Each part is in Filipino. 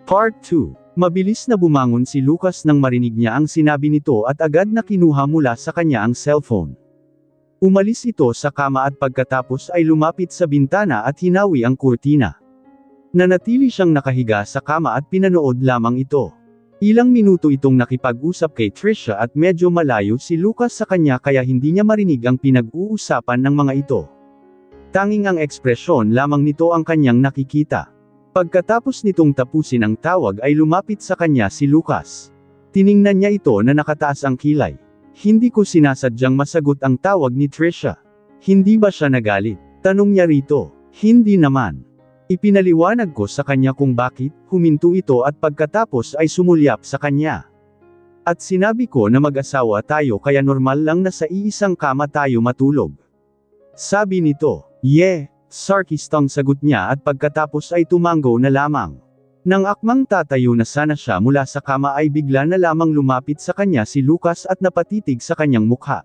Part 2. Mabilis na bumangon si Lucas nang marinig niya ang sinabi nito at agad na kinuha mula sa kanya ang cellphone. Umalis ito sa kama at pagkatapos ay lumapit sa bintana at hinawi ang kurtina. Nanatili siyang nakahiga sa kama at pinanood lamang ito. Ilang minuto itong nakipag-usap kay Trisha at medyo malayo si Lucas sa kanya kaya hindi niya marinig ang pinag-uusapan ng mga ito. Tanging ang ekspresyon lamang nito ang kanyang nakikita. Pagkatapos nitong tapusin ang tawag ay lumapit sa kanya si Lucas. Tiningnan niya ito na nakataas ang kilay. Hindi ko sinasadyang masagot ang tawag ni Trisha. Hindi ba siya nagalit? Tanong niya rito. Hindi naman. Ipinaliwanag ko sa kanya kung bakit, huminto ito at pagkatapos ay sumulyap sa kanya. At sinabi ko na mag-asawa tayo kaya normal lang na sa iisang kama tayo matulog. Sabi nito, yeah. Sarkistang sagot niya at pagkatapos ay tumango na lamang. Nang akmang tatayo na sana siya mula sa kama ay bigla na lamang lumapit sa kanya si Lucas at napatitig sa kanyang mukha.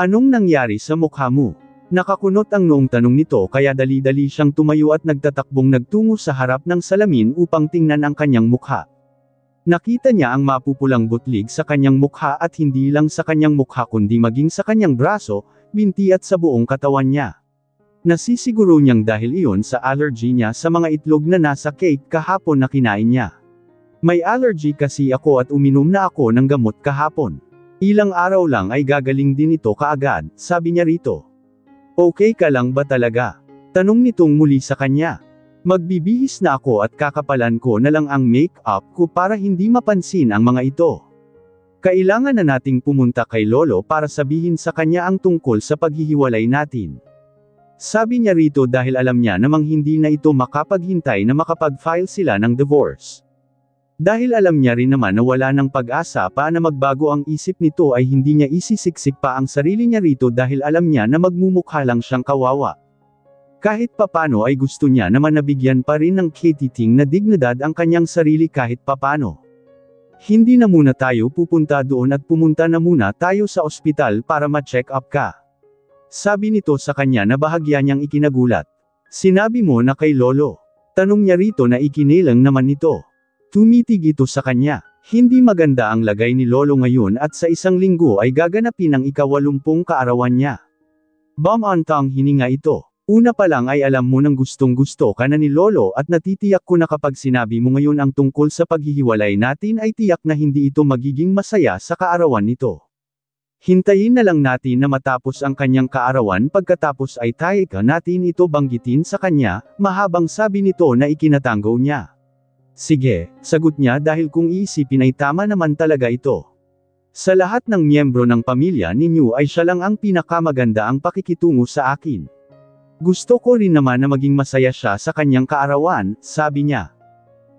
Anong nangyari sa mukha mo? Nakakunot ang noong tanong nito kaya dali-dali siyang tumayo at nagtatakbong nagtungo sa harap ng salamin upang tingnan ang kanyang mukha. Nakita niya ang mapupulang butlig sa kanyang mukha at hindi lang sa kanyang mukha kundi maging sa kanyang braso, binti at sa buong katawan niya. Nasisiguro niyang dahil iyon sa allergy niya sa mga itlog na nasa cake kahapon na kinain niya. May allergy kasi ako at uminom na ako ng gamot kahapon. Ilang araw lang ay gagaling din ito kaagad, sabi niya rito. Okay ka lang ba talaga? Tanong nitong muli sa kanya. Magbibihis na ako at kakapalan ko na lang ang make-up ko para hindi mapansin ang mga ito. Kailangan na nating pumunta kay Lolo para sabihin sa kanya ang tungkol sa paghihiwalay natin. Sabi niya rito dahil alam niya namang hindi na ito makapaghintay na makapag-file sila ng divorce. Dahil alam niya rin naman na wala ng pag-asa pa na magbago ang isip nito ay hindi niya isisiksik pa ang sarili niya rito dahil alam niya na magmumukha lang siyang kawawa. Kahit papano ay gusto niya naman nabigyan pa rin ng katiting na dignidad ang kanyang sarili kahit papano. Hindi na muna tayo pupunta doon at pumunta na muna tayo sa ospital para ma-check up ka. Sabi nito sa kanya na bahagya niyang ikinagulat. Sinabi mo na kay Lolo. Tanong niya rito na ikinilang naman nito. Tumitig ito sa kanya. Hindi maganda ang lagay ni Lolo ngayon at sa isang linggo ay gaganapin ang ika-80 kaarawan niya. Bumantang hininga ito. Una pa lang ay alam mo nang gustong gusto ka na ni Lolo at natitiyak ko na kapag sinabi mo ngayon ang tungkol sa paghihiwalay natin ay tiyak na hindi ito magiging masaya sa kaarawan nito. Hintayin na lang natin na matapos ang kanyang kaarawan pagkatapos ay tayo natin ito banggitin sa kanya, mahabang sabi nito na ikinatanggo niya. Sige, sagot niya dahil kung iisipin ay tama naman talaga ito. Sa lahat ng miyembro ng pamilya ninyo ay siya lang ang pinakamaganda ang pakikitungo sa akin. Gusto ko rin naman na maging masaya siya sa kanyang kaarawan, sabi niya.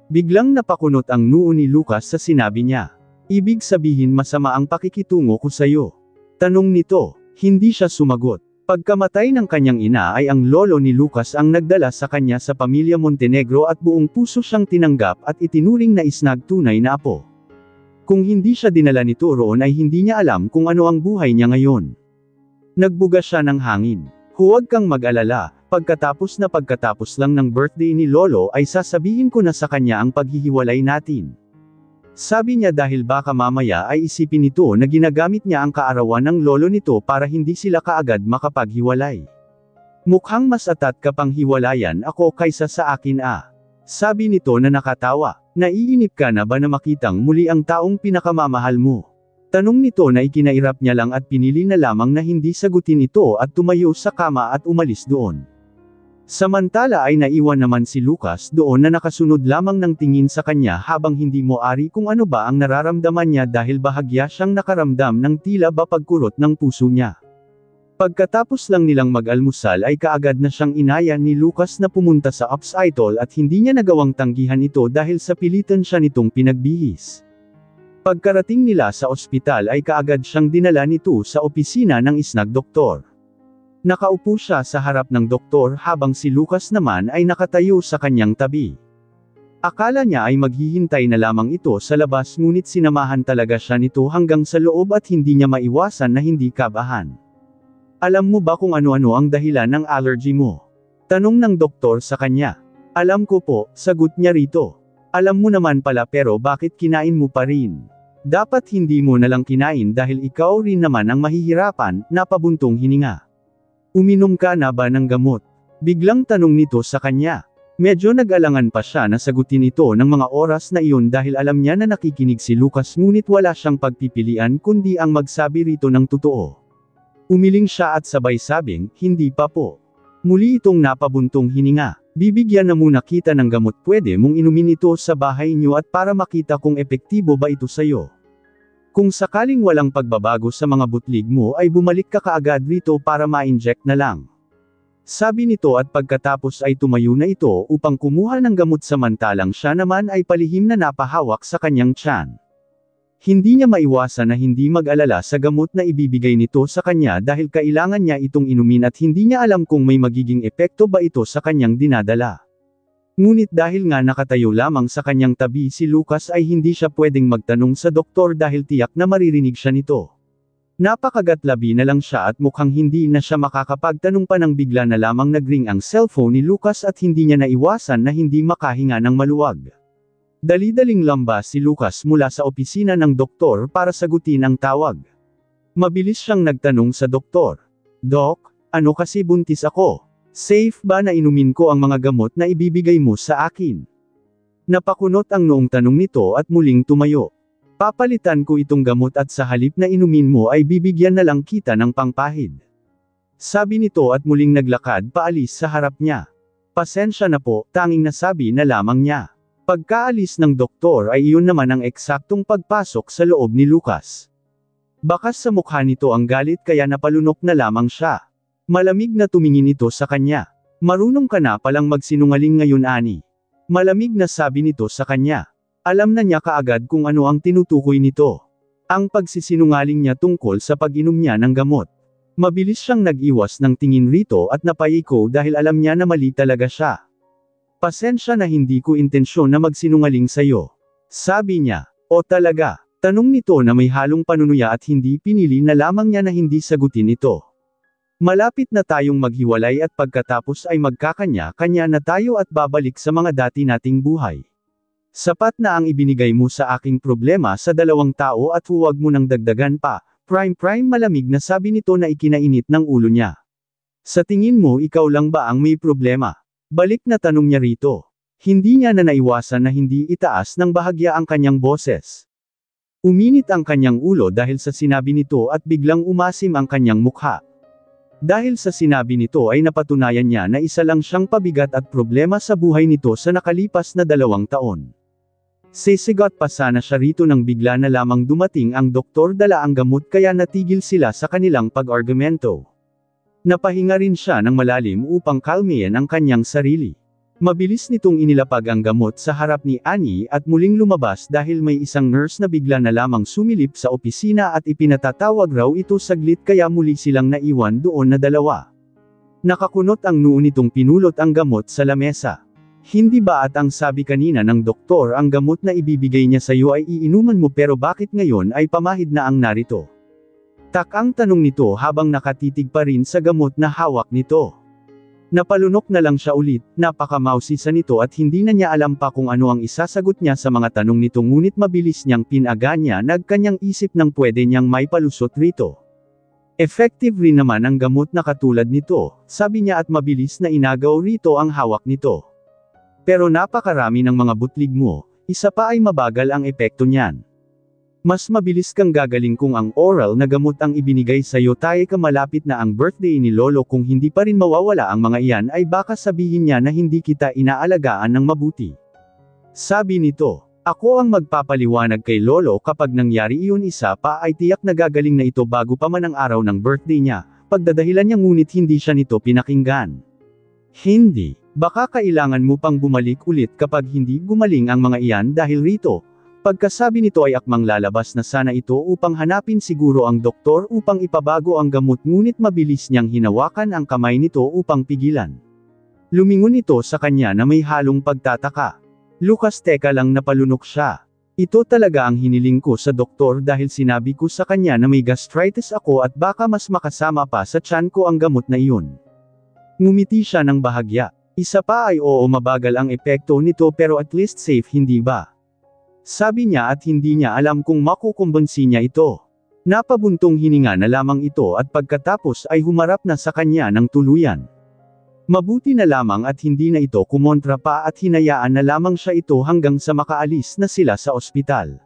Biglang napakunot ang noo ni Lucas sa sinabi niya. Ibig sabihin masama ang pakikitungo ko sayo. Tanong nito, hindi siya sumagot. Pagkamatay ng kanyang ina ay ang lolo ni Lucas ang nagdala sa kanya sa pamilya Montenegro at buong puso siyang tinanggap at itinuring na isnag tunay na apo. Kung hindi siya dinala nito roon ay hindi niya alam kung ano ang buhay niya ngayon. Nagbuga siya ng hangin. Huwag kang mag-alala, pagkatapos lang ng birthday ni Lolo ay sasabihin ko na sa kanya ang paghihiwalay natin. Sabi niya dahil baka mamaya ay isipin nito na ginagamit niya ang kaarawan ng lolo nito para hindi sila kaagad makapaghiwalay. Mukhang mas atat ka pang hiwalayan ako kaysa sa akin Sabi nito na nakatawa. Naiinip ka na ba na makitang muli ang taong pinakamamahal mo? Tanong nito na ikinairap niya lang at pinili na lamang na hindi sagutin ito at tumayo sa kama at umalis doon. Samantala ay naiwan naman si Lucas doon na nakasunod lamang ng tingin sa kanya habang hindi mo ari kung ano ba ang nararamdaman niya dahil bahagya siyang nakaramdam ng tila ba pagkurot ng puso niya. Pagkatapos lang nilang mag-almusal ay kaagad na siyang inaya ni Lucas na pumunta sa hospital at hindi niya nagawang tanggihan ito dahil sa pilitan siya nitong pinagbihis. Pagkarating nila sa ospital ay kaagad siyang dinala nito sa opisina ng isnag doktor. Nakaupo siya sa harap ng doktor habang si Lucas naman ay nakatayo sa kanyang tabi. Akala niya ay maghihintay na lamang ito sa labas ngunit sinamahan talaga siya nito hanggang sa loob at hindi niya maiwasan na hindi kabahan. Alam mo ba kung ano-ano ang dahilan ng allergy mo? Tanong ng doktor sa kanya. Alam ko po, sagot niya rito. Alam mo naman pala pero bakit kinain mo pa rin? Dapat hindi mo nalang kinain dahil ikaw rin naman ang mahihirapan, napabuntong hininga. Uminom ka na ba ng gamot? Biglang tanong nito sa kanya. Medyo nag-alangan pa siya na sagutin ito ng mga oras na iyon dahil alam niya na nakikinig si Lucas ngunit wala siyang pagpipilian kundi ang magsabi rito ng totoo. Umiling siya at sabay sabing, hindi pa po. Muli itong napabuntong hininga. Bibigyan na muna kita ng gamot, pwede mong inumin ito sa bahay niyo at para makita kung epektibo ba ito sayo. Kung sakaling walang pagbabago sa mga butlig mo ay bumalik ka kaagad rito para ma-inject na lang. Sabi nito at pagkatapos ay tumayo na ito upang kumuha ng gamot samantalang siya naman ay palihim na napahawak sa kanyang tiyan. Hindi niya maiwasan na hindi mag-alala sa gamot na ibibigay nito sa kanya dahil kailangan niya itong inumin at hindi niya alam kung may magiging epekto ba ito sa kanyang dinadala. Ngunit dahil nga nakatayo lamang sa kanyang tabi si Lucas ay hindi siya pwedeng magtanong sa doktor dahil tiyak na maririnig siya nito. Napakagatlabi na lang siya at mukhang hindi na siya makakapagtanong pa nang bigla na lamang nagring ang cellphone ni Lucas at hindi niya naiwasan na hindi makahinga ng maluwag. Dali-daling lambas si Lucas mula sa opisina ng doktor para sagutin ang tawag. Mabilis siyang nagtanong sa doktor. Dok, ano kasi buntis ako? Safe ba na inumin ko ang mga gamot na ibibigay mo sa akin? Napakunot ang noong tanong nito at muling tumayo. Papalitan ko itong gamot at sa halip na inumin mo ay bibigyan na lang kita ng pangpahid. Sabi nito at muling naglakad paalis sa harap niya. Pasensya na po, tanging nasabi na lamang niya. Pagkaalis ng doktor ay iyon naman ang eksaktong pagpasok sa loob ni Lucas. Bakas sa mukha nito ang galit kaya napalunok na lamang siya. Malamig na tumingin ito sa kanya. Marunong ka na palang magsinungaling ngayon, Ani. Malamig na sabi nito sa kanya. Alam na niya kaagad kung ano ang tinutukoy nito. Ang pagsisinungaling niya tungkol sa pag-inom niya ng gamot. Mabilis siyang nag-iwas ng tingin rito at napayiko dahil alam niya na mali talaga siya. Pasensya na hindi ko intensyon na magsinungaling sa'yo. Sabi niya. O talaga? Tanong nito na may halong panunuya at hindi pinili na lamang niya na hindi sagutin ito. Malapit na tayong maghiwalay at pagkatapos ay magkakanya-kanya na tayo at babalik sa mga dati nating buhay. Sapat na ang ibinigay mo sa aking problema sa dalawang tao at huwag mo nang dagdagan pa. Prime malamig na sabi nito na ikinainit ng ulo niya. Sa tingin mo ikaw lang ba ang may problema? Balik na tanong niya rito. Hindi niya na naiwasan na hindi itaas ng bahagya ang kanyang boses. Uminit ang kanyang ulo dahil sa sinabi nito at biglang umasim ang kanyang mukha. Dahil sa sinabi nito ay napatunayan niya na isa lang siyang pabigat at problema sa buhay nito sa nakalipas na 2 taon. Sisigot pa sana siya rito nang bigla na lamang dumating ang doktor dala ang gamot kaya natigil sila sa kanilang pag-argumento. Napahinga rin siya ng malalim upang kalmayan ang kanyang sarili. Mabilis nitong inilapag ang gamot sa harap ni Annie at muling lumabas dahil may isang nurse na bigla na lamang sumilip sa opisina at ipinatatawag raw ito saglit kaya muli silang naiwan doon na dalawa. Nakakunot ang noo nitong pinulot ang gamot sa lamesa. Hindi ba at ang sabi kanina ng doktor ang gamot na ibibigay niya sa iyo ay iinuman mo pero bakit ngayon ay pamahid na ang narito? Ang tanong nito habang nakatitig pa rin sa gamot na hawak nito. Napalunok na lang siya ulit, napakamausisa nito at hindi na niya alam pa kung ano ang isasagot niya sa mga tanong nito ngunit mabilis niyang pinaganya nagkanyang isip ng pwede niyang may palusot rito. Effective rin naman ang gamot na katulad nito, sabi niya at mabilis na inagaw rito ang hawak nito. Pero napakarami ng mga butlig mo, isa pa ay mabagal ang epekto niyan. Mas mabilis kang gagaling kung ang oral na gamot ang ibinigay sa'yo tayo ka malapit na ang birthday ni Lolo kung hindi pa rin mawawala ang mga iyan ay baka sabihin niya na hindi kita inaalagaan ng mabuti. Sabi nito, ako ang magpapaliwanag kay Lolo kapag nangyari iyon isa pa ay tiyak na gagaling na ito bago pa man ang araw ng birthday niya, pagdadahilan niya ngunit hindi siya nito pinakinggan. Hindi, baka kailangan mo pang bumalik ulit kapag hindi gumaling ang mga iyan dahil rito. Pagkasabi nito ay akmang lalabas na sana ito upang hanapin siguro ang doktor upang ipabago ang gamot ngunit mabilis niyang hinawakan ang kamay nito upang pigilan. Lumingon ito sa kanya na may halong pagtataka. Lucas, teka lang, napalunok siya. Ito talaga ang hiniling ko sa doktor dahil sinabi ko sa kanya na may gastritis ako at baka mas makasama pa sa tiyan ko ang gamot na iyon. Ngumiti siya ng bahagya. Isa pa ay oo, mabagal ang epekto nito pero at least safe, hindi ba? Sabi niya at hindi niya alam kung makukumbinsi niya ito. Napabuntong hininga na lamang ito at pagkatapos ay humarap na sa kanya ng tuluyan. Mabuti na lamang at hindi na ito kumontra pa at hinayaan na lamang siya ito hanggang sa makaalis na sila sa ospital.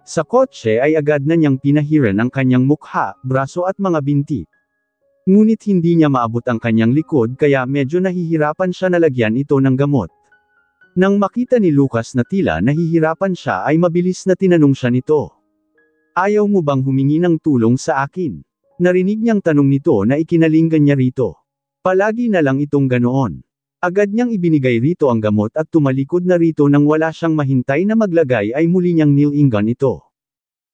Sa kotse ay agad na niyang pinahiran ang kanyang mukha, braso at mga binti. Ngunit hindi niya maabot ang kanyang likod kaya medyo nahihirapan siya na lagyan ito ng gamot. Nang makita ni Lucas na tila nahihirapan siya ay mabilis na tinanong siya nito. Ayaw mo bang humingi ng tulong sa akin? Narinig niyang tanong nito na ikinalinggan niya rito. Palagi na lang itong ganoon. Agad niyang ibinigay rito ang gamot at tumalikod na rito nang wala siyang mahintay na maglagay ay muli niyang nilingan ito.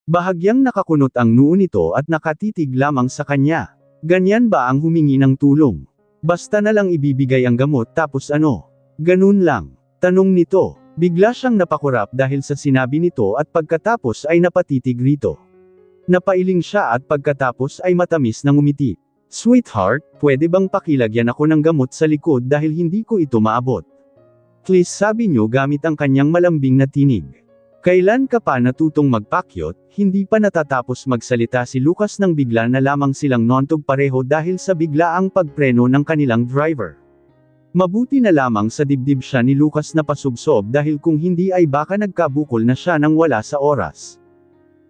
Bahagyang nakakunot ang noo nito at nakatitig lamang sa kanya. Ganyan ba ang humingi ng tulong? Basta na lang ibibigay ang gamot tapos ano? Ganun lang. Tanong nito. Bigla siyang napakurap dahil sa sinabi nito at pagkatapos ay napatitig rito. Napailing siya at pagkatapos ay matamis na ngumiti. Sweetheart, pwede bang pakilagyan ako ng gamot sa likod dahil hindi ko ito maabot? Please, sabi niyo gamit ang kanyang malambing na tinig. Kailan ka pa natutong magpakyot? Hindi pa natatapos magsalita si Lucas nang bigla na lamang silang nontog pareho dahil sa biglaang pagpreno ng kanilang driver. Mabuti na lamang sa dibdib siya ni Lucas na pasubsob dahil kung hindi ay baka nagkabukol na siya nang wala sa oras.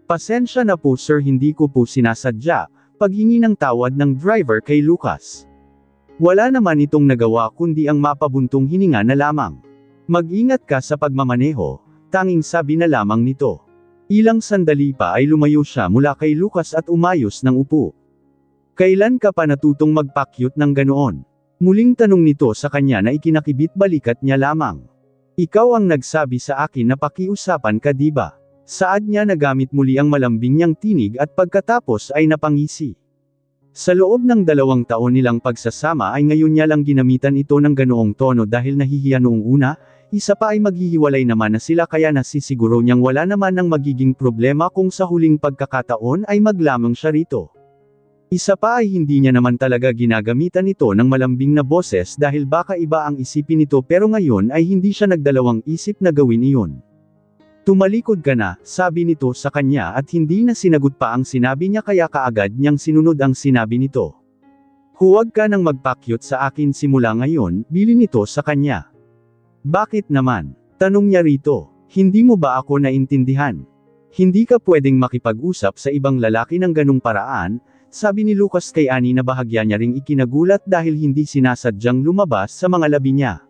Pasensya na po sir, hindi ko po sinasadya, paghingi ng tawad ng driver kay Lucas. Wala naman itong nagawa kundi ang mapabuntong hininga na lamang. Mag-ingat ka sa pagmamaneho, tanging sabi na lamang nito. Ilang sandali pa ay lumayo siya mula kay Lucas at umayos ng upo. Kailan ka pa natutong magpakyut ng ganoon? Muling tanong nito sa kanya na ikinakibit balikat niya lamang. Ikaw ang nagsabi sa akin na pakiusapan ka, diba? Saad niya na gamit muli ang malambing niyang tinig at pagkatapos ay napangisi. Sa loob ng 2 taon nilang pagsasama ay ngayon niya lang ginamitan ito ng ganoong tono dahil nahihiya noong una, isa pa ay maghihiwalay naman na sila kaya nasisiguro niyang wala naman ng magiging problema kung sa huling pagkakataon ay maglamang siya rito. Isa pa ay hindi niya naman talaga ginagamitan ito ng malambing na boses dahil baka iba ang isipin nito pero ngayon ay hindi siya nagdalawang isip na gawin iyon. Tumalikod ka na, sabi nito sa kanya at hindi na sinagot pa ang sinabi niya kaya kaagad niyang sinunod ang sinabi nito. Huwag ka nang magpakyut sa akin simula ngayon, bilin nito sa kanya. Bakit naman? Tanong niya rito. Hindi mo ba ako naintindihan? Hindi ka pwedeng makipag-usap sa ibang lalaki ng ganung paraan, sabi ni Lucas kay Annie na bahagya niya ring ikinagulat dahil hindi sinasadyang lumabas sa mga labi niya.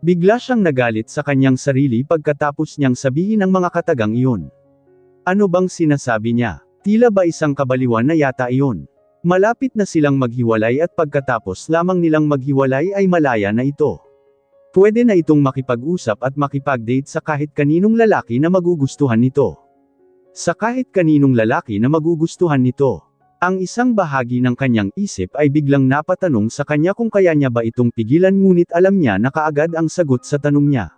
Bigla siyang nagalit sa kanyang sarili pagkatapos niyang sabihin ang mga katagang iyon. Ano bang sinasabi niya? Tila ba isang kabaliwan na yata iyon? Malapit na silang maghiwalay at pagkatapos lamang nilang maghiwalay ay malaya na ito. Pwede na itong makipag-usap at makipag-date sa kahit kaninong lalaki na magugustuhan nito. Sa kahit kaninong lalaki na magugustuhan nito. Ang isang bahagi ng kanyang isip ay biglang napatanong sa kanya kung kaya niya ba itong pigilan ngunit alam niya na kaagad ang sagot sa tanong niya.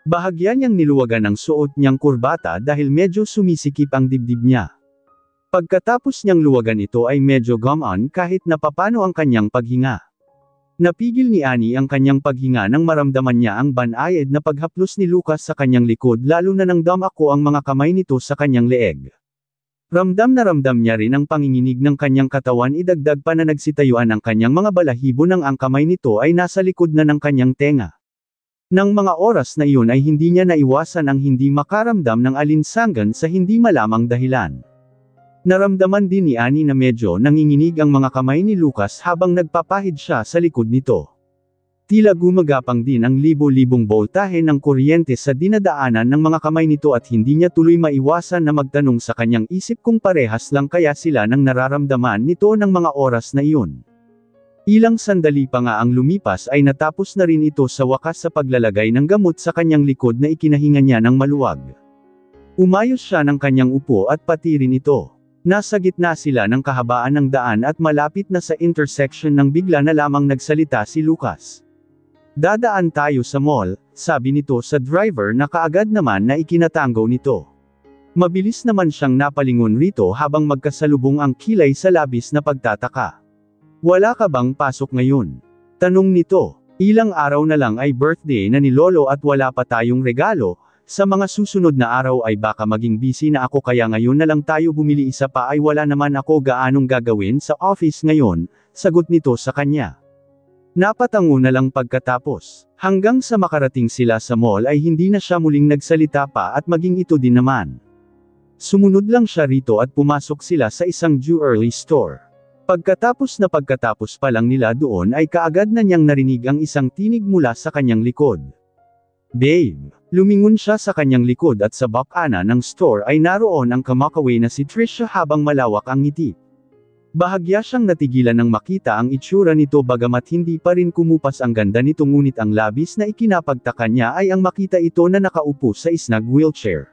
Bahagya niyang niluwagan ang suot niyang kurbata dahil medyo sumisikip ang dibdib niya. Pagkatapos niyang luwagan ito ay medyo gumaan kahit na papano ang kanyang paghinga. Napigil ni Annie ang kanyang paghinga nang maramdaman niya ang banayad na paghaplos ni Lucas sa kanyang likod lalo na nang damako ang mga kamay nito sa kanyang leeg. Ramdam na ramdam niya rin ang panginginig ng kanyang katawan idagdag pa na nagsitayuan ang kanyang mga balahibo nang ang kamay nito ay nasa likod na ng kanyang tenga. Nang mga oras na iyon ay hindi niya naiwasan ang hindi makaramdam ng alinsangan sa hindi malamang dahilan. Naramdaman din ni Annie na medyo nanginginig ang mga kamay ni Lucas habang nagpapahid siya sa likod nito. Tila gumagapang din ang libo-libong boltahe ng kuryente sa dinadaanan ng mga kamay nito at hindi niya tuloy maiwasan na magtanong sa kanyang isip kung parehas lang kaya sila nang nararamdaman nito ng mga oras na iyon. Ilang sandali pa nga ang lumipas ay natapos na rin ito sa wakas sa paglalagay ng gamot sa kanyang likod na ikinahinga niya ng maluwag. Umayos siya ng kanyang upo at pati rin ito. Nasa gitna sila ng kahabaan ng daan at malapit na sa intersection nang bigla na lamang nagsalita si Lucas. Dadaan tayo sa mall, sabi nito sa driver na kaagad naman na ikinatango nito. Mabilis naman siyang napalingon rito habang magkasalubong ang kilay sa labis na pagtataka. Wala ka bang pasok ngayon? Tanong nito. Ilang araw na lang ay birthday na ni Lolo at wala pa tayong regalo, sa mga susunod na araw ay baka maging busy na ako kaya ngayon na lang tayo bumili isa pa ay wala naman ako gaanong gagawin sa office ngayon, sagot nito sa kanya. Napatango na lang pagkatapos. Hanggang sa makarating sila sa mall ay hindi na siya muling nagsalita pa at maging ito din naman. Sumunod lang siya rito at pumasok sila sa isang jewelry store. Pagkatapos pa lang nila doon ay kaagad na niyang narinig ang isang tinig mula sa kanyang likod. "Babe." Lumingon siya sa kanyang likod at sa bakana ng store ay naroon ang kamakaway na si Trisha habang malawak ang ngiti. Bahagya siyang natigilan nang makita ang itsura nito bagamat hindi pa rin kumupas ang ganda nito ngunit ang labis na ikinapagtaka niya ay ang makita ito na nakaupo sa isnag wheelchair.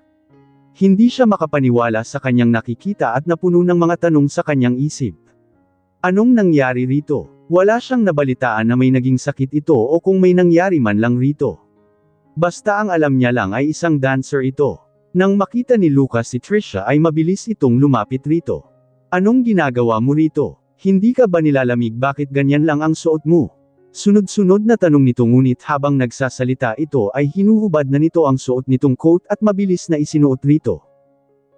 Hindi siya makapaniwala sa kanyang nakikita at napuno ng mga tanong sa kanyang isip. Anong nangyari rito? Wala siyang nabalitaan na may naging sakit ito o kung may nangyari man lang rito. Basta ang alam niya lang ay isang dancer ito. Nang makita ni Lucas si Trisha ay mabilis itong lumapit rito. "Anong ginagawa mo rito? Hindi ka ba nilalamig bakit ganyan lang ang suot mo?" Sunod-sunod na tanong nito ngunit habang nagsasalita ito ay hinuhubad na nito ang suot nitong coat at mabilis na isinuot rito.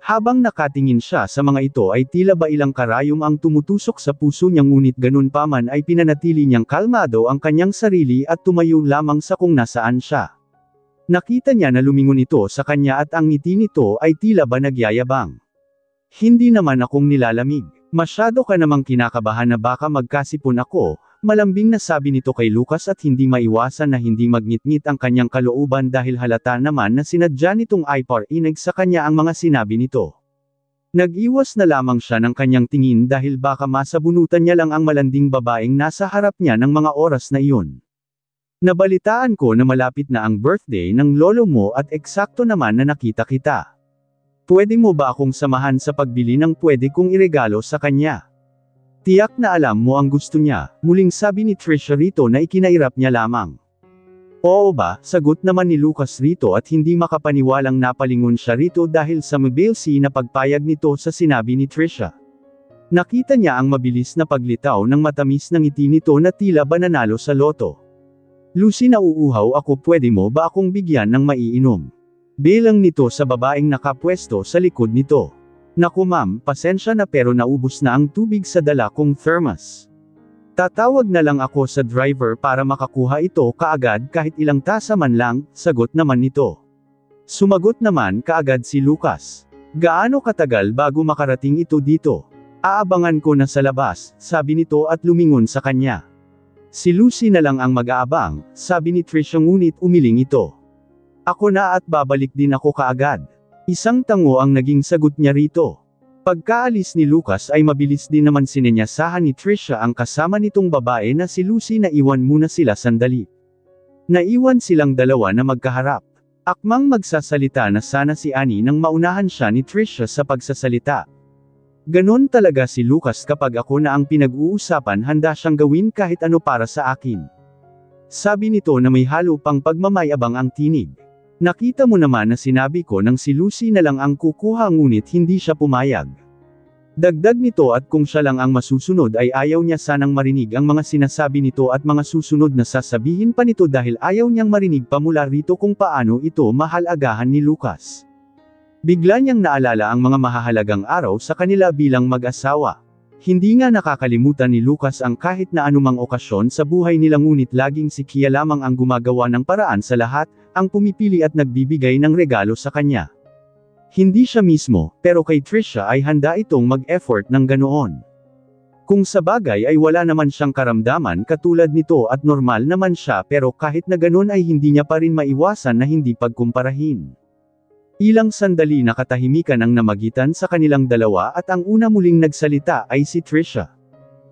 Habang nakatingin siya sa mga ito ay tila ba ilang karayom ang tumutusok sa puso niya ngunit ganun pa man ay pinanatili niyang kalmado ang kanyang sarili at tumayo lamang sa kung nasaan siya. Nakita niya na lumingon ito sa kanya at ang ngiti nito ay tila ba nagyayabang. "Hindi naman akong nilalamig. Masyado ka namang kinakabahan na baka magkasipon ako," malambing na sabi nito kay Lucas at hindi maiwasan na hindi magngit-ngit ang kanyang kalooban dahil halata naman na sinadya nitong iparinig sa kanya ang mga sinabi nito. Nag-iwas na lamang siya ng kanyang tingin dahil baka masabunutan niya lang ang malanding babaeng nasa harap niya ng mga oras na iyon. "Nabalitaan ko na malapit na ang birthday ng lolo mo at eksakto naman na nakita kita. Pwede mo ba akong samahan sa pagbili ng pwede kong iregalo sa kanya? Tiyak na alam mo ang gusto niya," muling sabi ni Trisha rito na ikinairap niya lamang. "Oo ba?" sagot naman ni Lucas rito at hindi makapaniwalang napalingon siya rito dahil sa mabalsi na pagpayag nito sa sinabi ni Trisha. Nakita niya ang mabilis na paglitaw ng matamis na ngiti nito na tila ba nanalo sa loto. "Lucy, nauuhaw ako, pwede mo ba akong bigyan ng maiinom?" Bilang nito sa babaeng nakapwesto sa likod nito. "Naku ma'am, pasensya na pero naubos na ang tubig sa dala kong thermos. Tatawag na lang ako sa driver para makakuha ito kaagad kahit ilang tasa man lang," sagot naman nito. Sumagot naman kaagad si Lucas. "Gaano katagal bago makarating ito dito?" "Aabangan ko na sa labas," sabi nito at lumingon sa kanya. "Si Lucy na lang ang mag-aabang," sabi ni Trisha ngunit umiling ito. "Ako na at babalik din ako kaagad." Isang tango ang naging sagot niya rito. Pagkaalis ni Lucas ay mabilis din naman sinenyasahan ni Trisha ang kasama nitong babae na si Lucy na iwan muna sila sandali. Naiwan silang dalawa na magkaharap. Akmang magsasalita na sana si Annie nang maunahan siya ni Trisha sa pagsasalita. "Ganon talaga si Lucas kapag ako na ang pinag-uusapan handa siyang gawin kahit ano para sa akin," sabi nito na may halo pang pagmamayabang ang tinig. "Nakita mo naman na sinabi ko nang si Lucy na lang ang kukuha ngunit hindi siya pumayag." Dagdag nito at kung siya lang ang masusunod ay ayaw niya sanang marinig ang mga sinasabi nito at mga susunod na sasabihin pa nito dahil ayaw niyang marinig pa mula rito kung paano ito mahal-agahan ni Lucas. Bigla niyang naalala ang mga mahahalagang araw sa kanila bilang mag-asawa. Hindi nga nakakalimutan ni Lucas ang kahit na anumang okasyon sa buhay nila ngunit laging si Kia lamang ang gumagawa ng paraan sa lahat, ang pumipili at nagbibigay ng regalo sa kanya. Hindi siya mismo, pero kay Trisha ay handa itong mag-effort ng ganoon. Kung sa bagay ay wala naman siyang karamdaman katulad nito at normal naman siya pero kahit na ganoon ay hindi niya pa rin maiwasan na hindi pagkumparahin. Ilang sandali na katahimikan ang namagitan sa kanilang dalawa at ang una muling nagsalita ay si Trisha.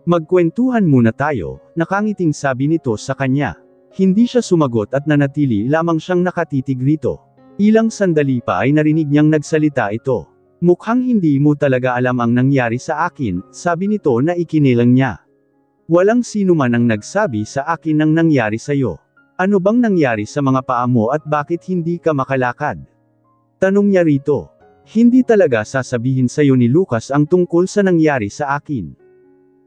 "Magkwentuhan muna tayo," nakangiting sabi nito sa kanya. Hindi siya sumagot at nanatili lamang siyang nakatitig rito. Ilang sandali pa ay narinig niyang nagsalita ito. "Mukhang hindi mo talaga alam ang nangyari sa akin," sabi nito na ikinilang niya. "Walang sino man ang nagsabi sa akin ng nangyari sa'yo. Ano bang nangyari sa mga paa mo at bakit hindi ka makalakad?" Tanong niya rito. "Hindi talaga sasabihin sa'yo ni Lucas ang tungkol sa nangyari sa akin."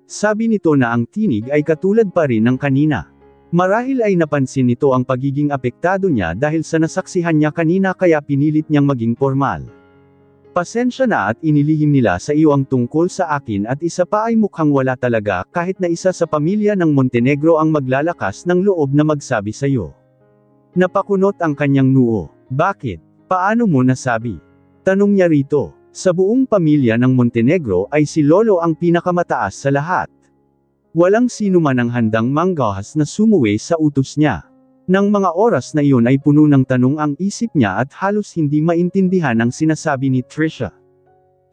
Sabi nito na ang tinig ay katulad pa rin ng kanina. Marahil ay napansin nito ang pagiging apektado niya dahil sa nasaksihan niya kanina kaya pinilit niyang maging formal. Pasensya na at inilihim nila sa iyo ang tungkol sa akin at isa pa ay mukhang wala talaga kahit na isa sa pamilya ng Montenegro ang maglalakas ng loob na magsabi sa iyo. Napakunot ang kanyang noo. Bakit? Paano mo nasabi? Tanong niya rito. Sa buong pamilya ng Montenegro ay si Lolo ang pinakamataas sa lahat. Walang sino man ang handang manggahas na sumuway sa utos niya. Nang mga oras na iyon ay puno ng tanong ang isip niya at halos hindi maintindihan ang sinasabi ni Trisha.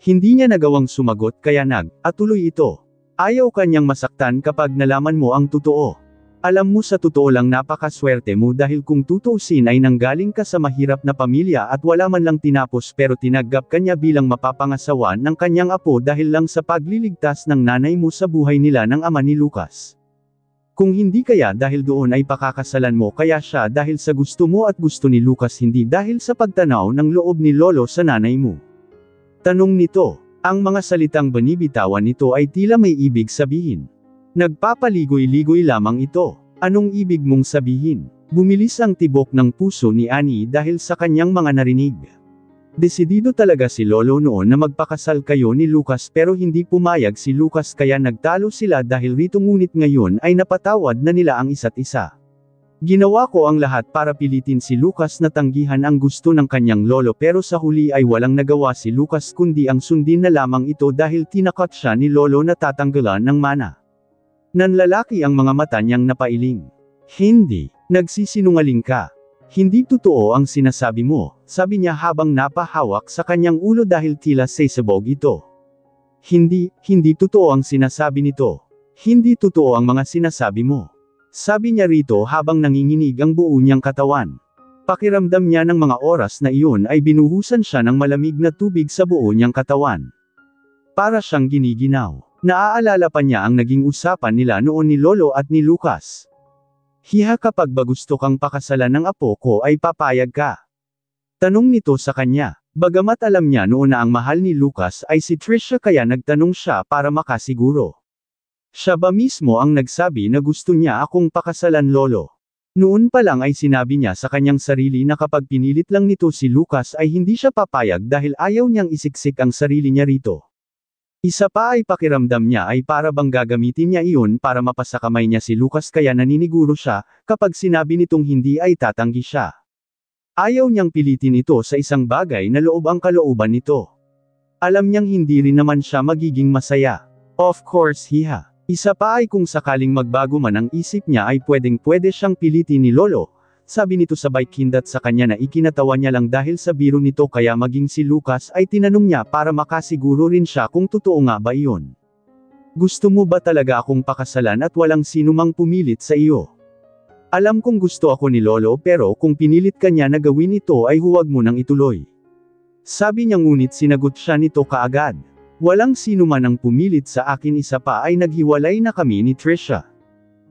Hindi niya nagawang sumagot kaya atuloy ito. Ayaw kanyang masaktan kapag nalaman mo ang totoo. Alam mo sa totoo lang napakaswerte mo dahil kung tutuusin ay nanggaling ka sa mahirap na pamilya at wala man lang tinapos pero tinanggap kanya bilang mapapangasawa ng kanyang apo dahil lang sa pagliligtas ng nanay mo sa buhay nila ng ama ni Lucas. Kung hindi kaya dahil doon ay pakakasalan mo kaya siya dahil sa gusto mo at gusto ni Lucas hindi dahil sa pagtanaw ng loob ni Lolo sa nanay mo. Tanong nito. Ang mga salitang binibitawan nito ay tila may ibig sabihin. Nagpapaligoy-ligoy lamang ito. Anong ibig mong sabihin? Bumilis ang tibok ng puso ni Annie dahil sa kanyang mga narinig. Desidido talaga si Lolo noon na magpakasal kayo ni Lucas pero hindi pumayag si Lucas kaya nagtalo sila dahil rito ngunit ngayon ay napatawad na nila ang isa't isa. Ginawa ko ang lahat para pilitin si Lucas na tanggihan ang gusto ng kanyang lolo pero sa huli ay walang nagawa si Lucas kundi ang sundin na lamang ito dahil tinakot siya ni Lolo na tatanggalan ng mana. Nanlalaki ang mga mata niyang napailing. Hindi, nagsisinungaling ka. Hindi totoo ang sinasabi mo, sabi niya habang napahawak sa kanyang ulo dahil tila sasabog ito. Hindi totoo ang sinasabi nito. Hindi totoo ang mga sinasabi mo. Sabi niya rito habang nanginginig ang buo niyang katawan. Pakiramdam niya ng mga oras na iyon ay binuhusan siya ng malamig na tubig sa buo niyang katawan. Para siyang giniginaw. Naaalala pa niya ang naging usapan nila noon ni Lolo at ni Lucas. Hiha kapag ba gusto kang pakasalan ng apo ko ay papayag ka? Tanong nito sa kanya. Bagamat alam niya noon na ang mahal ni Lucas ay si Trisha kaya nagtanong siya para makasiguro. Siya ba mismo ang nagsabi na gusto niya akong pakasalan Lolo? Noon pa lang ay sinabi niya sa kanyang sarili na kapag pinilit lang nito si Lucas ay hindi siya papayag dahil ayaw niyang isiksik ang sarili niya rito. Isa pa ay pakiramdam niya ay para bang gagamitin niya iyon para mapasakamay niya si Lucas kaya naniniguro siya, kapag sinabi nitong hindi ay tatanggi siya. Ayaw niyang pilitin ito sa isang bagay na loob ang kalooban nito. Alam niyang hindi rin naman siya magiging masaya. Of course hiha. Isa pa ay kung sakaling magbago man ang isip niya ay pwede siyang pilitin ni Lolo. Sabi nito sabay kindat sa kanya na ikinatawa niya lang dahil sa biro nito kaya maging si Lucas ay tinanong niya para makasiguro rin siya kung totoo nga ba iyon. Gusto mo ba talaga akong pakasalan at walang sino mang pumilit sa iyo? Alam kong gusto ako ni Lolo pero kung pinilit ka niya na gawin ito ay huwag mo nang ituloy. Sabi niya ngunit sinagot siya nito kaagad. Walang sino man ang pumilit sa akin isa pa ay naghiwalay na kami ni Trisha.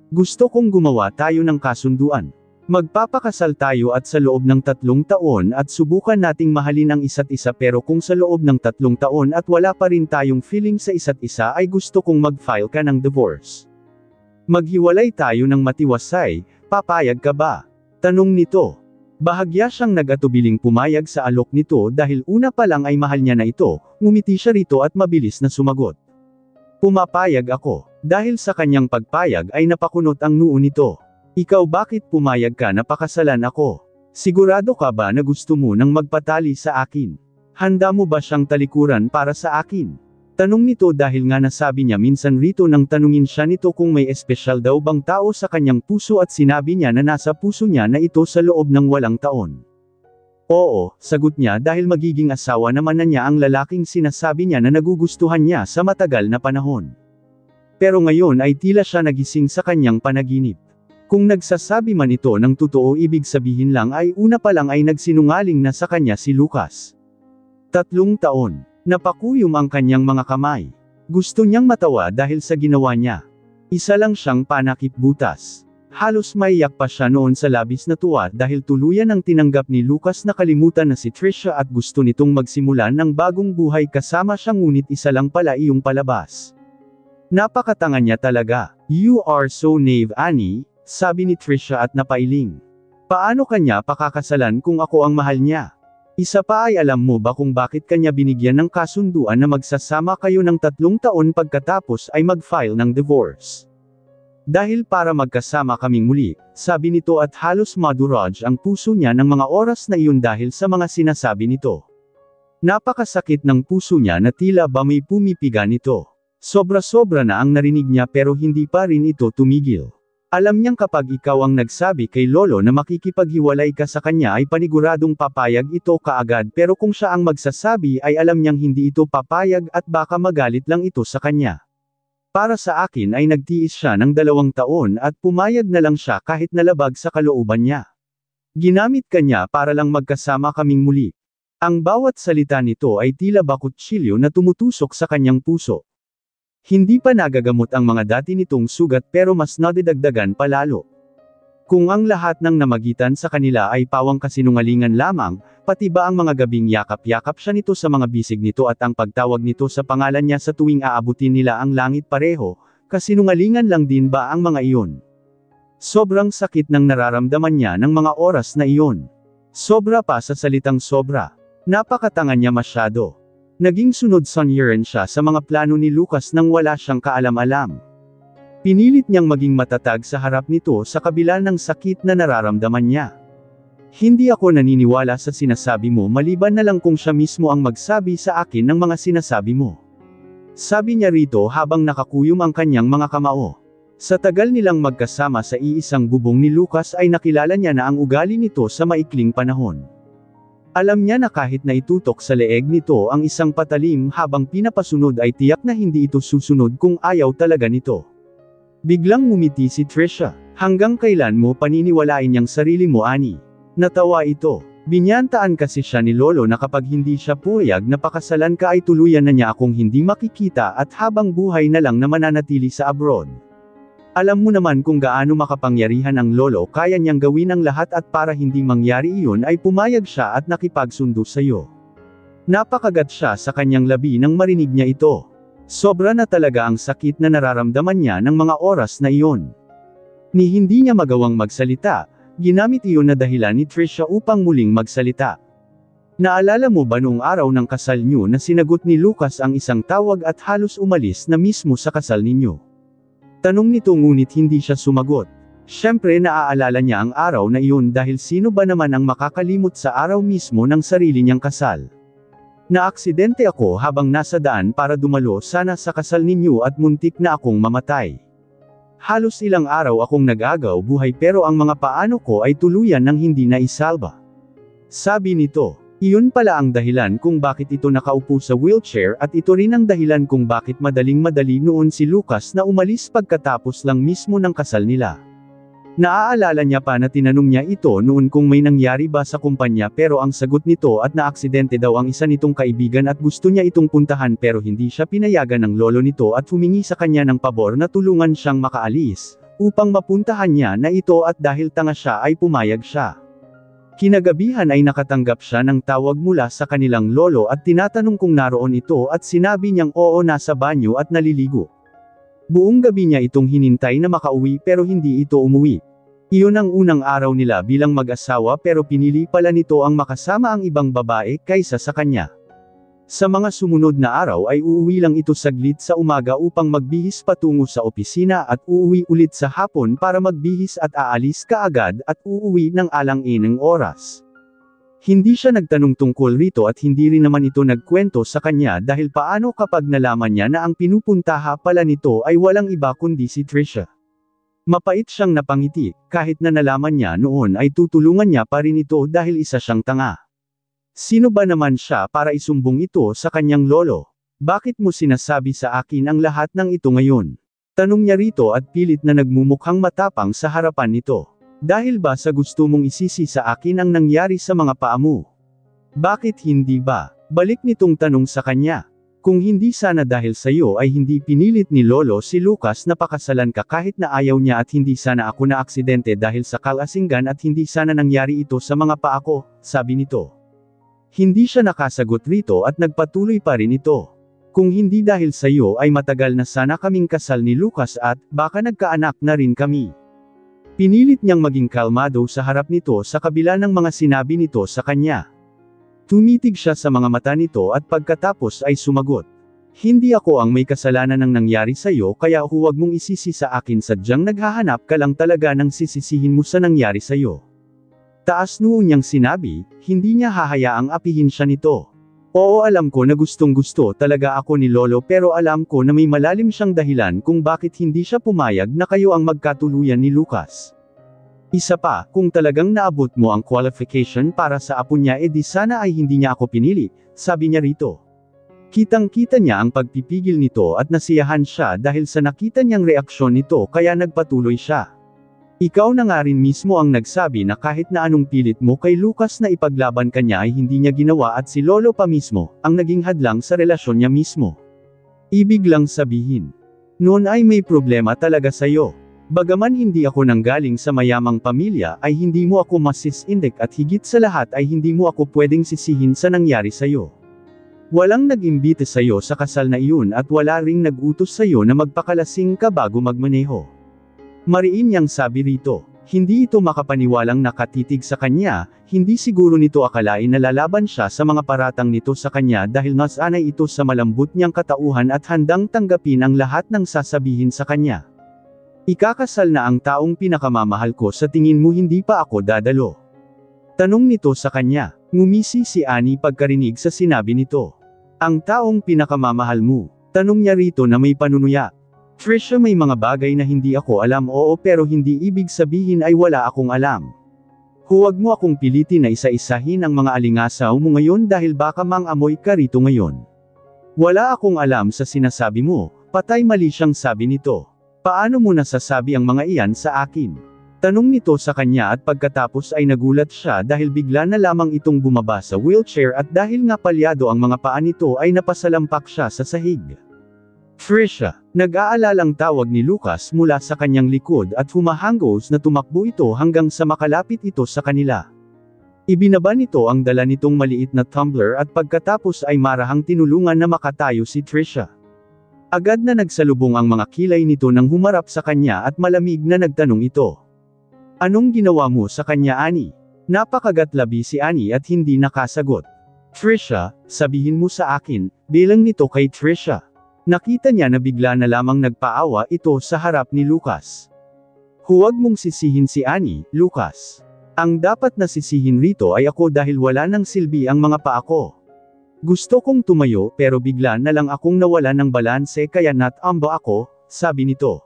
Gusto kong gumawa tayo ng kasunduan. Magpapakasal tayo at sa loob ng 3 taon at subukan nating mahalin ang isa't isa pero kung sa loob ng 3 taon at wala pa rin tayong feeling sa isa't isa ay gusto kong mag-file ka ng divorce. Maghiwalay tayo ng matiwasay, papayag ka ba? Tanong nito. Bahagya siyang nag-atubiling pumayag sa alok nito dahil una pa lang ay mahal niya na ito, ngumiti siya rito at mabilis na sumagot. Pumapayag ako. Dahil sa kanyang pagpayag ay napakunot ang noo nito. Ikaw bakit pumayag ka na pakasalan ako? Sigurado ka ba na gusto mo nang magpatali sa akin? Handa mo ba siyang talikuran para sa akin? Tanong nito dahil nga nasabi niya minsan rito nang tanungin siya nito kung may espesyal daw bang tao sa kanyang puso at sinabi niya na nasa puso niya na ito sa loob ng 8 taon. Oo, sagot niya dahil magiging asawa naman na niya ang lalaking sinasabi niya na nagugustuhan niya sa matagal na panahon. Pero ngayon ay tila siya nagising sa kanyang panaginip. Kung nagsasabi man ito ng totoo ibig sabihin lang ay una pa lang ay nagsinungaling na sa kanya si Lucas. 3 taon. Napakuyom ang kanyang mga kamay. Gusto niyang matawa dahil sa ginawa niya. Isa lang siyang panakip butas. Halos maiyak pa siya noon sa labis na tuwa dahil tuluyan ang tinanggap ni Lucas na kalimutan na si Trisha at gusto nitong magsimula ng bagong buhay kasama siya ngunit isa lang pala iyong palabas. Napakatanga niya talaga. You are so naive Annie. sabi ni Trisha at napailing. Paano kanya pakakasalan kung ako ang mahal niya? Isa pa ay alam mo ba kung bakit kanya binigyan ng kasunduan na magsasama kayo ng 3 taon pagkatapos ay mag-file ng divorce? Dahil para magkasama kaming muli, sabi nito at halos maduraj ang puso niya ng mga oras na iyon dahil sa mga sinasabi nito. Napakasakit ng puso niya na tila ba may pumipiga nito. Sobra-sobra na ang narinig niya pero hindi pa rin ito tumigil. Alam niyang kapag ikaw ang nagsabi kay Lolo na makikipaghiwalay ka sa kanya ay paniguradong papayag ito kaagad pero kung siya ang magsasabi ay alam niyang hindi ito papayag at baka magalit lang ito sa kanya. Para sa akin ay nagtiis siya ng 2 taon at pumayag na lang siya kahit nalabag sa kalooban niya. Ginamit kanya para lang magkasama kaming muli. Ang bawat salita nito ay tila ba kutsilyo na tumutusok sa kanyang puso. Hindi pa nagagamot ang mga dati nitong sugat pero mas nadidagdagan pa lalo. Kung ang lahat ng namagitan sa kanila ay pawang kasinungalingan lamang, pati ba ang mga gabing yakap-yakap siya nito sa mga bisig nito at ang pagtawag nito sa pangalan niya sa tuwing aabutin nila ang langit pareho, kasinungalingan lang din ba ang mga iyon? Sobrang sakit ng nararamdaman niya ng mga oras na iyon. Sobra pa sa salitang sobra. Napakatanga niya masyado. Naging sunod-sanyeran siya sa mga plano ni Lucas nang wala siyang kaalam-alam. Pinilit niyang maging matatag sa harap nito sa kabila ng sakit na nararamdaman niya. Hindi ako naniniwala sa sinasabi mo maliban na lang kung siya mismo ang magsabi sa akin ng mga sinasabi mo. Sabi niya rito habang nakakuyom ang kanyang mga kamao. Sa tagal nilang magkasama sa iisang bubong ni Lucas ay nakilala niya na ang ugali nito sa maikling panahon. Alam niya na kahit na itutok sa leeg nito ang isang patalim habang pinapasunod ay tiyak na hindi ito susunod kung ayaw talaga nito. Biglang ngumiti si Trisha. Hanggang kailan mo paniniwalain niyang sarili mo, Ani? Natawa ito. Binyantaan kasi siya ni Lolo na kapag hindi siya puyag na pakasalan ka ay tuluyan na niya akong hindi makikita at habang buhay na lang na mananatili sa abroad. Alam mo naman kung gaano makapangyarihan ang Lolo, kaya niyang gawin ang lahat at para hindi mangyari iyon ay pumayag siya at nakipagsundo sa iyo. Napakagat siya sa kanyang labi nang marinig niya ito. Sobra na talaga ang sakit na nararamdaman niya ng mga oras na iyon. Ni hindi niya magawang magsalita, ginamit iyon na dahilan ni Trisha upang muling magsalita. Naalala mo ba noong araw ng kasal niyo na sinagot ni Lucas ang isang tawag at halos umalis na mismo sa kasal ninyo? Tanong nito ngunit hindi siya sumagot. Siyempre naaalala niya ang araw na iyon dahil sino ba naman ang makakalimot sa araw mismo ng sarili niyang kasal. Naaksidente ako habang nasa daan para dumalo sana sa kasal ninyo at muntik na akong mamatay. Halos ilang araw akong nag-agaw buhay pero ang mga paano ko ay tuluyan ng hindi na isalba. Sabi nito, iyon pala ang dahilan kung bakit ito nakaupo sa wheelchair at ito rin ang dahilan kung bakit madaling-madali noon si Lucas na umalis pagkatapos lang mismo ng kasal nila. Naaalala niya pa na tinanong niya ito noon kung may nangyari ba sa kumpanya pero ang sagot nito at naaksidente daw ang isa nitong kaibigan at gusto niya itong puntahan pero hindi siya pinayagan ng lolo nito at humingi sa kanya ng pabor na tulungan siyang makaalis, upang mapuntahan niya na ito at dahil tanga siya ay pumayag siya. Kinagabihan ay nakatanggap siya ng tawag mula sa kanilang lolo at tinatanong kung naroon ito at sinabi niyang oo nasa banyo at naliligo. Buong gabi niya itong hinintay na makauwi pero hindi ito umuwi. Iyon ang unang araw nila bilang mag-asawa pero pinili pala nito ang makasama ang ibang babae kaysa sa kanya. Sa mga sumunod na araw ay uuwi lang ito saglit sa umaga upang magbihis patungo sa opisina at uuwi ulit sa hapon para magbihis at aalis kaagad at uuwi ng alang-inang oras. Hindi siya nagtanong tungkol rito at hindi rin naman ito nagkwento sa kanya dahil paano kapag nalaman niya na ang pinupuntaha pala nito ay walang iba kundi si Trisha. Mapait siyang napangiti, kahit na nalaman niya noon ay tutulungan niya pa rin ito dahil isa siyang tanga. Sino ba naman siya para isumbong ito sa kanyang lolo? Bakit mo sinasabi sa akin ang lahat ng ito ngayon? Tanong niya rito at pilit na nagmumukhang matapang sa harapan nito. Dahil ba sa gusto mong isisi sa akin ang nangyari sa mga paa mo? Bakit hindi ba? Balik nitong tanong sa kanya. Kung hindi sana dahil sa iyo ay hindi pinilit ni Lolo si Lucas na pakasalan ka kahit na ayaw niya at hindi sana ako na aksidente dahil sa kalasinggan at hindi sana nangyari ito sa mga paa ko, sabi nito. Hindi siya nakasagot rito at nagpatuloy pa rin ito. Kung hindi dahil sa iyo ay matagal na sana kaming kasal ni Lucas at baka nagkaanak na rin kami. Pinilit niyang maging kalmado sa harap nito sa kabila ng mga sinabi nito sa kanya. Tumitig siya sa mga mata nito at pagkatapos ay sumagot. Hindi ako ang may kasalanan ng nangyari sa'yo kaya huwag mong isisi sa akin sadyang naghahanap ka lang talaga ng sisisihin mo sa nangyari sa'yo. Taas noo niyang sinabi, hindi niya hahayaang apihin siya nito. Oo, alam ko na gustong gusto talaga ako ni Lolo pero alam ko na may malalim siyang dahilan kung bakit hindi siya pumayag na kayo ang magkatuluyan ni Lucas. Isa pa, kung talagang naabot mo ang qualification para sa apo niya edi sana ay hindi niya ako pinili, sabi niya rito. Kitang-kita niya ang pagpipigil nito at nasiyahan siya dahil sa nakita niyang reaksyon nito kaya nagpatuloy siya. Ikaw na nga rin mismo ang nagsabi na kahit na anong pilit mo kay Lucas na ipaglaban ka niya ay hindi niya ginawa at si Lolo pa mismo, ang naging hadlang sa relasyon niya mismo. Ibig lang sabihin. Noon ay may problema talaga sa'yo. Bagaman hindi ako nanggaling sa mayamang pamilya ay hindi mo ako masisindik at higit sa lahat ay hindi mo ako pwedeng sisihin sa nangyari sa'yo. Walang nag-imbita sa'yo sa kasal na iyon at wala ring nag-utos sa'yo na magpakalasing ka bago magmaneho. Mariin niyang sabi rito. Hindi ito makapaniwalang nakatitig sa kanya, hindi siguro nito akalain na lalaban siya sa mga paratang nito sa kanya dahil nasanay ito sa malambot niyang katauhan at handang tanggapin ang lahat ng sasabihin sa kanya. Ikakasal na ang taong pinakamamahal ko sa tingin mo hindi pa ako dadalo? Tanong nito sa kanya. Ngumisi si Annie pagkarinig sa sinabi nito. Ang taong pinakamamahal mo? Tanong niya rito na may panunuya. Trisha, may mga bagay na hindi ako alam, oo, pero hindi ibig sabihin ay wala akong alam. Huwag mo akong pilitin na isa-isahin ang mga alingasaw mo ngayon dahil baka mang-amoy ka rito ngayon. Wala akong alam sa sinasabi mo, patay mali siyang sabi nito. Paano mo nasasabi ang mga iyan sa akin? Tanong nito sa kanya at pagkatapos ay nagulat siya dahil bigla na lamang itong bumaba sa wheelchair at dahil nga palyado ang mga paa nito ay napasalampak siya sa sahig. Trisha, nag-aalalang tawag ni Lucas mula sa kanyang likod at humahanggos na tumakbo ito hanggang sa makalapit ito sa kanila. Ibinaba nito ang dala nitong maliit na tumbler at pagkatapos ay marahang tinulungan na makatayo si Trisha. Agad na nagsalubong ang mga kilay nito nang humarap sa kanya at malamig na nagtanong ito. Anong ginawa mo sa kanya, Annie? Napakagatlabi si Annie at hindi nakasagot. Trisha, sabihin mo sa akin, bilang nito kay Trisha. Nakita niya na bigla na lamang nagpaawa ito sa harap ni Lucas. Huwag mong sisihin si Annie, Lucas. Ang dapat na sisihin rito ay ako dahil wala nang silbi ang mga paa ko. Gusto kong tumayo pero bigla na lang akong nawala ng balanse kaya natamba ako, sabi nito.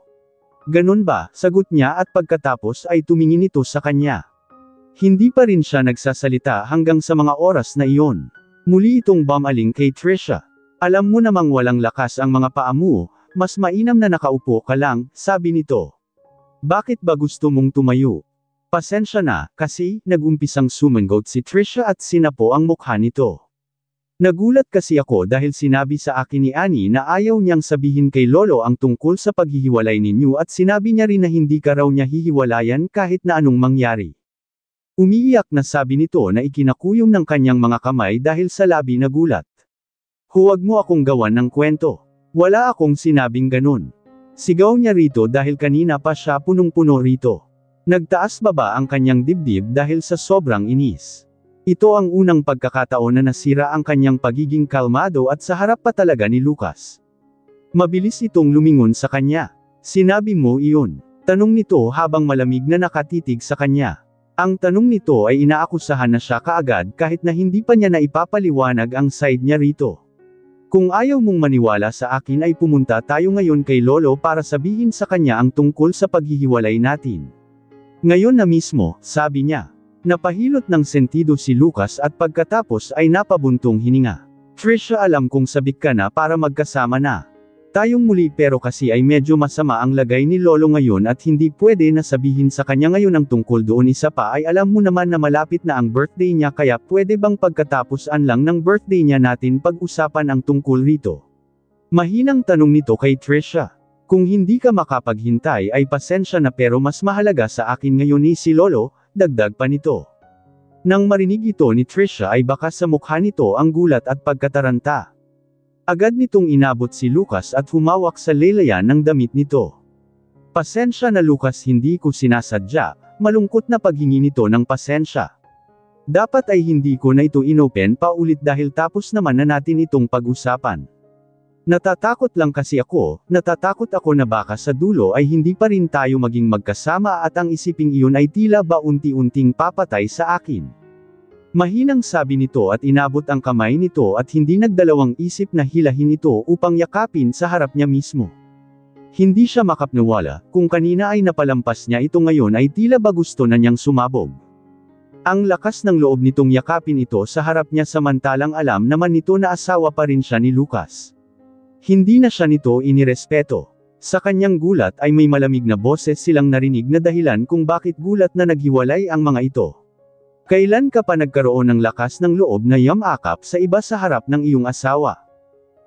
Ganun ba? Sagot niya at pagkatapos ay tumingin ito sa kanya. Hindi pa rin siya nagsasalita hanggang sa mga oras na iyon. Muli itong bumaling kay Trisha. Alam mo namang walang lakas ang mga paa mo, mas mainam na nakaupo ka lang, sabi nito. Bakit ba gusto mong tumayo? Pasensya na, kasi, nag-umpisang sumangot si Trisha at sinapo ang mukha nito. Nagulat kasi ako dahil sinabi sa akin ni Annie na ayaw niyang sabihin kay Lolo ang tungkol sa paghihiwalay ninyo at sinabi niya rin na hindi ka raw niya hihiwalayan kahit na anong mangyari. Umiiyak na sabi nito na ikinakuyom ng kanyang mga kamay dahil sa labi na gulat. Huwag mo akong gawan ng kwento. Wala akong sinabing ganun. Sigaw niya rito dahil kanina pa siya punong-puno rito. Nagtaas baba ang kanyang dibdib dahil sa sobrang inis. Ito ang unang pagkakataon na nasira ang kanyang pagiging kalmado at sa harap pa talaga ni Lucas. Mabilis itong lumingon sa kanya. Sinabi mo iyon. Tanong nito habang malamig na nakatitig sa kanya. Ang tanong nito ay inaakusahan na siya kaagad kahit na hindi pa niya naipapaliwanag ang side niya rito. Kung ayaw mong maniwala sa akin ay pumunta tayo ngayon kay Lolo para sabihin sa kanya ang tungkol sa paghihiwalay natin. Ngayon na mismo, sabi niya. Napahilot ng sentido si Lucas at pagkatapos ay napabuntong hininga. Trisha, alam kong sabik ka na para magkasama na tayong muli pero kasi ay medyo masama ang lagay ni Lolo ngayon at hindi pwede na sabihin sa kanya ngayon ang tungkol doon. Isa pa ay alam mo naman na malapit na ang birthday niya kaya pwede bang pagkatapusan lang ng birthday niya natin pag-usapan ang tungkol rito? Mahinang tanong nito kay Trisha. Kung hindi ka makapaghintay ay pasensya na pero mas mahalaga sa akin ngayon ni si Lolo, dagdag pa nito. Nang marinig ito ni Trisha ay baka sa mukha nito ang gulat at pagkataranta. Agad nitong inabot si Lucas at humawak sa laylayan ng damit nito. Pasensya na Lucas, hindi ko sinasadya, malungkot na paghingi nito ng pasensya. Dapat ay hindi ko na ito inopen pa ulit dahil tapos naman na natin itong pag-usapan. Natatakot lang kasi ako, natatakot ako na baka sa dulo ay hindi pa rin tayo maging magkasama at ang isiping iyon ay tila ba unti-unting papatay sa akin. Mahinang sabi nito at inabot ang kamay nito at hindi nagdalawang isip na hilahin ito upang yakapin sa harap niya mismo. Hindi siya makapaniwala, kung kanina ay napalampas niya ito ngayon ay tila ba gusto na niyang sumabog. Ang lakas ng loob nitong yakapin ito sa harap niya samantalang alam naman nito na asawa pa rin siya ni Lucas. Hindi na siya nito inirespeto. Sa kanyang gulat ay may malamig na boses silang narinig na dahilan kung bakit gulat na naghiwalay ang mga ito. Kailan ka pa nagkaroon ng lakas ng loob na yamakap sa iba sa harap ng iyong asawa?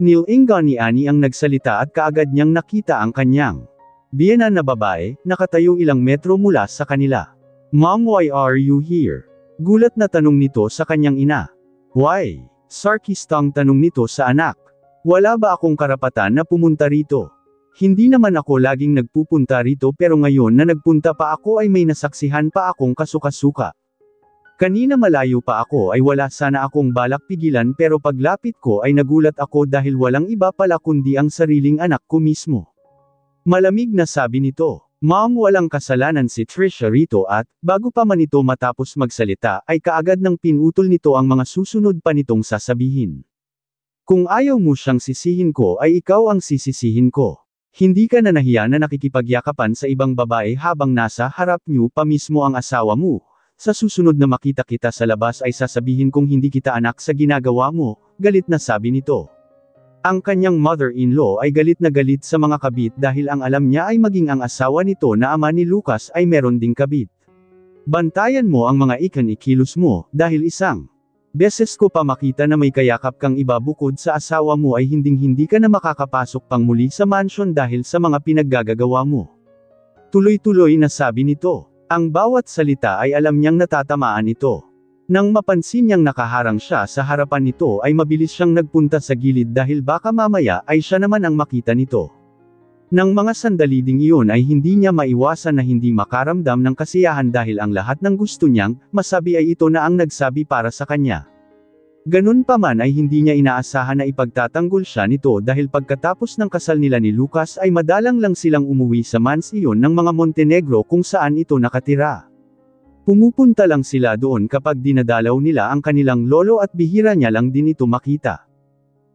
Nilinga ni Annie ang nagsalita at kaagad niyang nakita ang kanyang biyenan na babae, nakatayo ilang metro mula sa kanila. Mom, why are you here? Gulat na tanong nito sa kanyang ina. Why? Sarkistang tanong nito sa anak. Wala ba akong karapatan na pumunta rito? Hindi naman ako laging nagpupunta rito pero ngayon na nagpunta pa ako ay may nasaksihan pa akong kasukasuka. Kanina malayo pa ako ay wala sana akong balak pigilan pero paglapit ko ay nagulat ako dahil walang iba pala kundi ang sariling anak ko mismo. Malamig na sabi nito. Mom, walang kasalanan si Trisha rito at, bago pa man ito matapos magsalita ay kaagad nang pinutol nito ang mga susunod pa nitong sasabihin. Kung ayaw mo siyang sisihin ko ay ikaw ang sisisihin ko. Hindi ka na nahiya na nakikipagyakapan sa ibang babae habang nasa harap niyo pa mismo ang asawa mo. Sa susunod na makita kita sa labas ay sasabihin kong hindi kita anak sa ginagawa mo, galit na sabi nito. Ang kanyang mother-in-law ay galit na galit sa mga kabit dahil ang alam niya ay maging ang asawa nito na ama ni Lucas ay meron ding kabit. Bantayan mo ang mga ikilos mo, dahil isang beses ko pa makita na may kayakap kang iba bukod sa asawa mo ay hinding-hindi ka na makakapasok pang muli sa mansion dahil sa mga pinaggagawa mo. Tuloy-tuloy na sabi nito. Ang bawat salita ay alam niyang natatamaan ito. Nang mapansin niyang nakaharang siya sa harapan nito ay mabilis siyang nagpunta sa gilid dahil baka mamaya ay siya naman ang makita nito. Nang mga sandali ding iyon ay hindi niya maiwasan na hindi makaramdam ng kasiyahan dahil ang lahat ng gusto niyang masabi ay ito na ang nagsabi para sa kanya. Ganun pa man ay hindi niya inaasahan na ipagtatanggol siya nito dahil pagkatapos ng kasal nila ni Lucas ay madalang lang silang umuwi sa mansion ng mga Montenegro kung saan ito nakatira. Pumupunta lang sila doon kapag dinadalaw nila ang kanilang lolo at bihira niya lang din ito makita.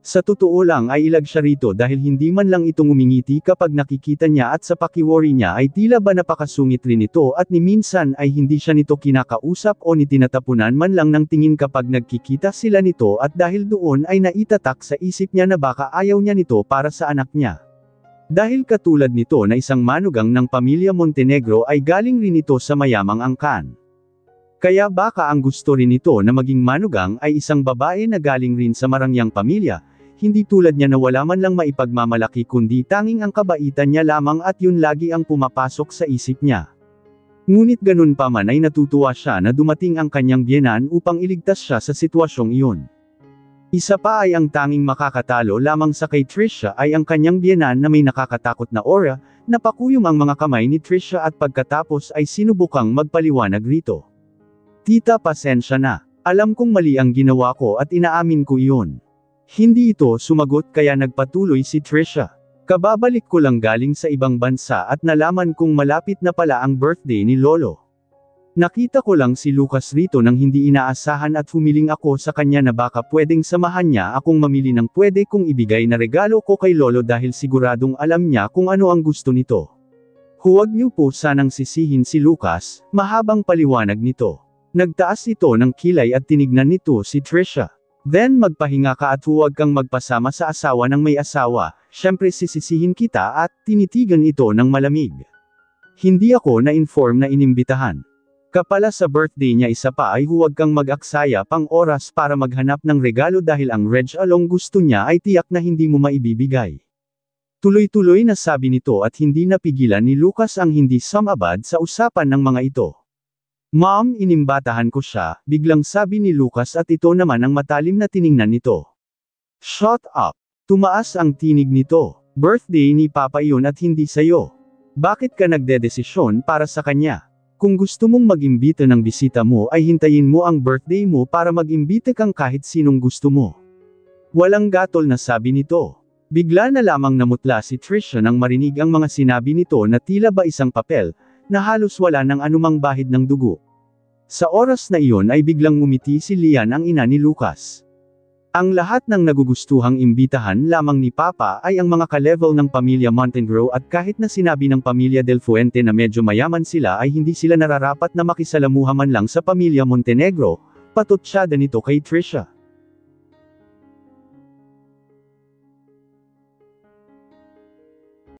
Sa totoo lang ay ilag siya rito dahil hindi man lang ito ngumingiti kapag nakikita niya at sa pakiwori niya ay tila ba napakasungit rin ito at ni minsan ay hindi siya nito kinakausap o ni tinatapunan man lang ng tingin kapag nagkikita sila nito at dahil doon ay naitatak sa isip niya na baka ayaw niya nito para sa anak niya. Dahil katulad nito na isang manugang ng pamilya Montenegro ay galing rin ito sa mayamang angkan. Kaya baka ang gusto rin nito na maging manugang ay isang babae na galing rin sa marangyang pamilya, hindi tulad niya na wala man lang maipagmamalaki kundi tanging ang kabaitan niya lamang at yun lagi ang pumapasok sa isip niya. Ngunit ganun pa man ay natutuwa siya na dumating ang kanyang biyenan upang iligtas siya sa sitwasyong iyon. Isa pa ay ang tanging makakatalo lamang sa kay Trisha ay ang kanyang biyenan na may nakakatakot na aura, napakuyom ang mga kamay ni Trisha at pagkatapos ay sinubukang magpaliwanag rito. Tita, pasensya na. Alam kong mali ang ginawa ko at inaamin ko iyon. Hindi ito sumagot kaya nagpatuloy si Trisha. Kababalik ko lang galing sa ibang bansa at nalaman kong malapit na pala ang birthday ni Lolo. Nakita ko lang si Lucas rito nang hindi inaasahan at humiling ako sa kanya na baka pwedeng samahan niya akong mamili ng pwede kong ibigay na regalo ko kay Lolo dahil siguradong alam niya kung ano ang gusto nito. Huwag niyo po sanang sisihin si Lucas, mahabang paliwanag nito. Nagtaas ito ng kilay at tinignan nito si Trisha. Then magpahinga ka at huwag kang magpasama sa asawa ng may asawa, syempre sisisihin kita at tinitigan ito ng malamig. Hindi ako na-inform na inimbitahan. Kapala sa birthday niya isa pa ay huwag kang mag-aksaya pang oras para maghanap ng regalo dahil ang Reg Along gusto niya ay tiyak na hindi mo maibibigay. Tuloy-tuloy na sabi nito at hindi napigilan ni Lucas ang hindi sumabad sa usapan ng mga ito. Mom, inimbatahan ko siya, biglang sabi ni Lucas at ito naman ang matalim na tiningnan nito. Shut up! Tumaas ang tinig nito. Birthday ni Papa iyon at hindi sayo. Bakit ka nagdedesisyon para sa kanya? Kung gusto mong mag-imbita ng bisita mo ay hintayin mo ang birthday mo para mag-imbita kang kahit sinong gusto mo. Walang gatol na sabi nito. Bigla na lamang namutla si Trisha nang marinig ang mga sinabi nito na tila ba isang papel, na halos wala ng anumang bahid ng dugo. Sa oras na iyon ay biglang ngumiti si Lian, ang ina ni Lucas. Ang lahat ng nagugustuhang imbitahan lamang ni Papa ay ang mga ka-level ng pamilya Montenegro, at kahit na sinabi ng pamilya Del Fuente na medyo mayaman sila ay hindi sila nararapat na makisalamuha man lang sa pamilya Montenegro, patotsyada nito kay Trisha.